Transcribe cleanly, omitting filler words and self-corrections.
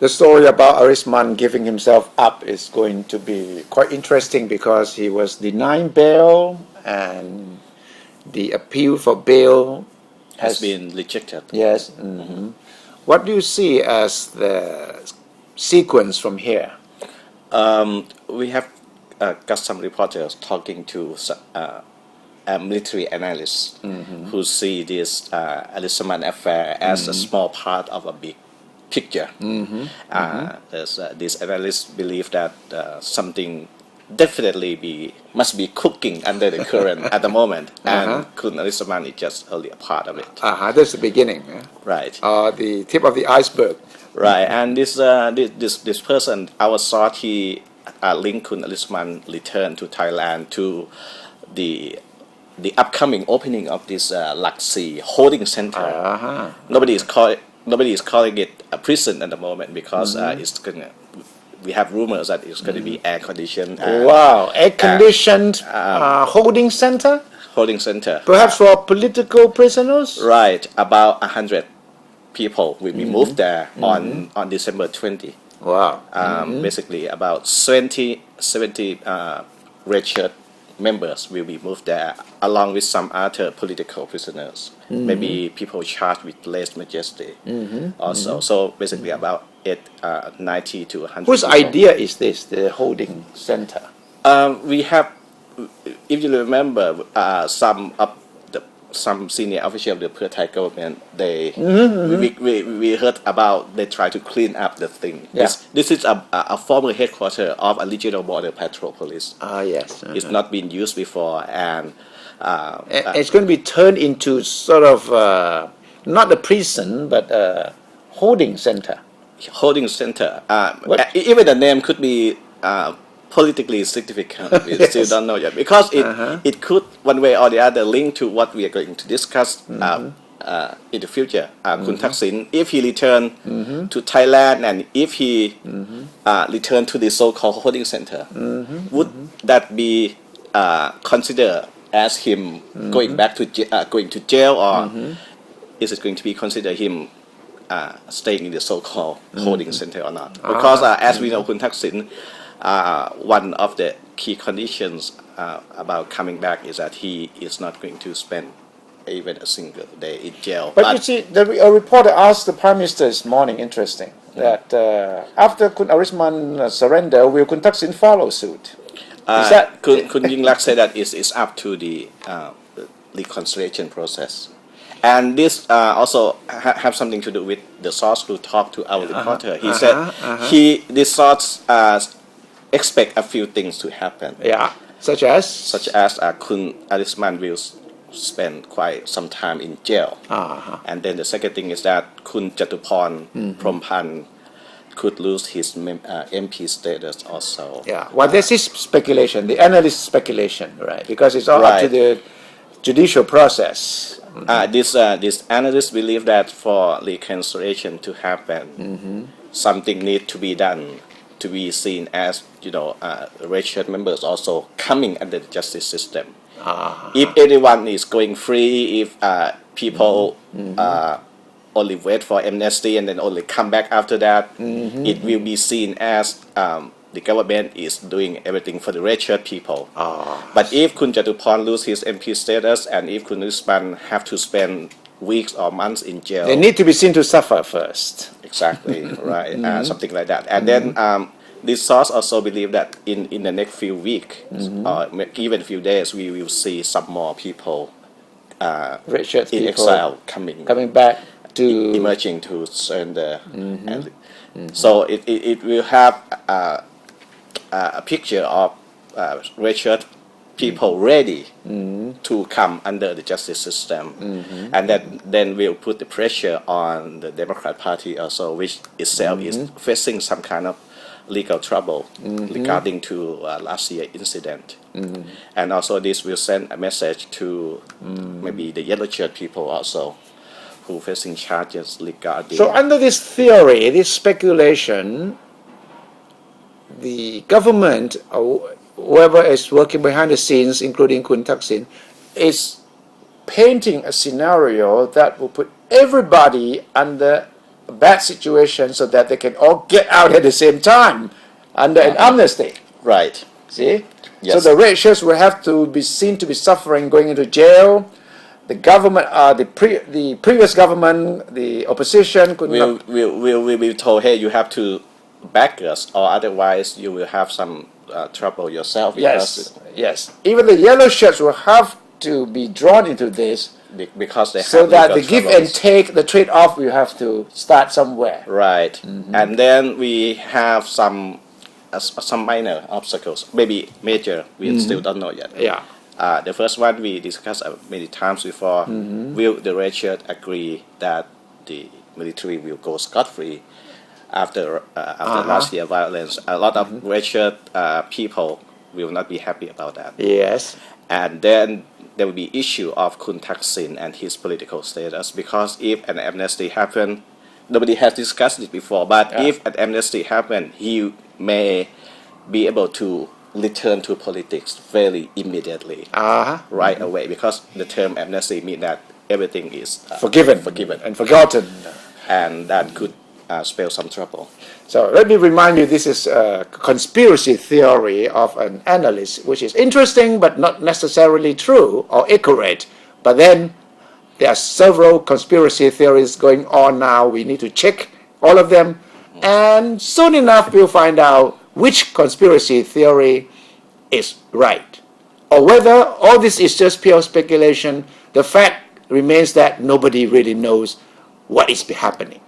The story about Arisman giving himself up is going to be quite interesting because he was denying bail and the appeal for bail has been rejected. Yes. Mm-hmm. What do you see as the sequence from here? We have got some reporters talking to military analysts who see this Arisman affair as a small part of a big picture. These analysts believe that something definitely must be cooking under the current at the moment, and Kun Arisman is just only a part of it. That's the beginning. Right. The tip of the iceberg. Right, and this person, our thought, he linked Kun Arisman return to Thailand to the upcoming opening of this Laxi holding center. Nobody is calling it a prison at the moment because it's gonna. We have rumors that it's going to be air conditioned. Wow, air conditioned holding center. Holding center. Perhaps for political prisoners. Right, about 100 people will be moved there on December 20. Wow. Basically, about 70 red shirt members will be moved there, along with some other political prisoners. Maybe people charged with lèse majesté also. So basically, about 90 to 100. Whose people. idea is this? The holding center. We have, if you remember, some senior official of the Pheu Thai government. We heard about they try to clean up the thing. Yeah. This is a former headquarters of a regional border patrol police. Yes. It's not been used before, and it's going to be turned into sort of not a prison but a holding center. Holding center. Even the name could be politically significant. We still don't know yet because it could one way or the other link to what we are going to discuss in the future. Kun Thaksin, if he return to Thailand and if he return to the so-called holding center, would that be considered as him going back to going to jail, or is it going to be considered him staying in the so-called holding center or not? Because as we know, Kun Thaksin, one of the key conditions about coming back is that he is not going to spend even a single day in jail. But you see, a reporter asked the Prime Minister this morning, interesting, that after Kun Arisman surrender, will Kun Thaksin follow suit? Is that Kun Yingluck said that it's up to the reconciliation process. And this also have something to do with the source who talked to our reporter. He said this source expect a few things to happen. Yeah, such as Kun Arisman will spend quite some time in jail. And then the second thing is that Kun Jatuporn Prompan could lose his MP status also. Yeah, well, this is speculation, the analyst speculation, right? Because it's all up to the judicial process. This analyst believe that for reconciliation to happen, something need to be done to be seen as red shirt members also coming under the justice system. If anyone is going free, if people only wait for amnesty and then only come back after that, it will be seen as the government is doing everything for the red shirt people. But if Kun Jatuporn lose his MP status and if Kun Arisman have to spend weeks or months in jail, they need to be seen to suffer first. Exactly, right, something like that. And then this source also believe that in the next few weeks or even few days, we will see some more people red shirt in people exile coming back to emerging to surrender. So it will have a picture of red shirt people ready to come under the justice system, and then we'll put the pressure on the Democrat Party also, which itself is facing some kind of legal trouble regarding to last year incident, and also this will send a message to maybe the yellow shirt people also, who facing charges regarding. So under this theory, this speculation, the government, or whoever is working behind the scenes, including Kun Thaksin, is painting a scenario that will put everybody under a bad situation so that they can all get out at the same time under an amnesty. Right. See? Yes. So the red shirts will have to be seen to be suffering, going into jail. The government, the previous government, the opposition could not. We'll be told, hey, you have to back us, or otherwise you will have some trouble yourself. Yes. Even the yellow shirts will have to be drawn into this because they have so that the legal give troubles. and take, the trade-off, will have to start somewhere. Right. And then we have some minor obstacles, maybe major. We still don't know yet. Yeah. The first one we discussed many times before. Will the red shirt agree that the military will go scot-free after last year violence? A lot of red shirt people will not be happy about that. Yes. And then there will be issue of Kun Thaksin and his political status, because if an amnesty happen, nobody has discussed it before, but if an amnesty happen, he may be able to return to politics very immediately, right away, because the term amnesty means that everything is forgiven and forgotten. And that could spell some trouble. So let me remind you, this is a conspiracy theory of an analyst, which is interesting but not necessarily true or accurate. But then there are several conspiracy theories going on now. We need to check all of them. And soon enough, we'll find out which conspiracy theory is right. Or whether all this is just pure speculation. The fact remains that nobody really knows what is happening.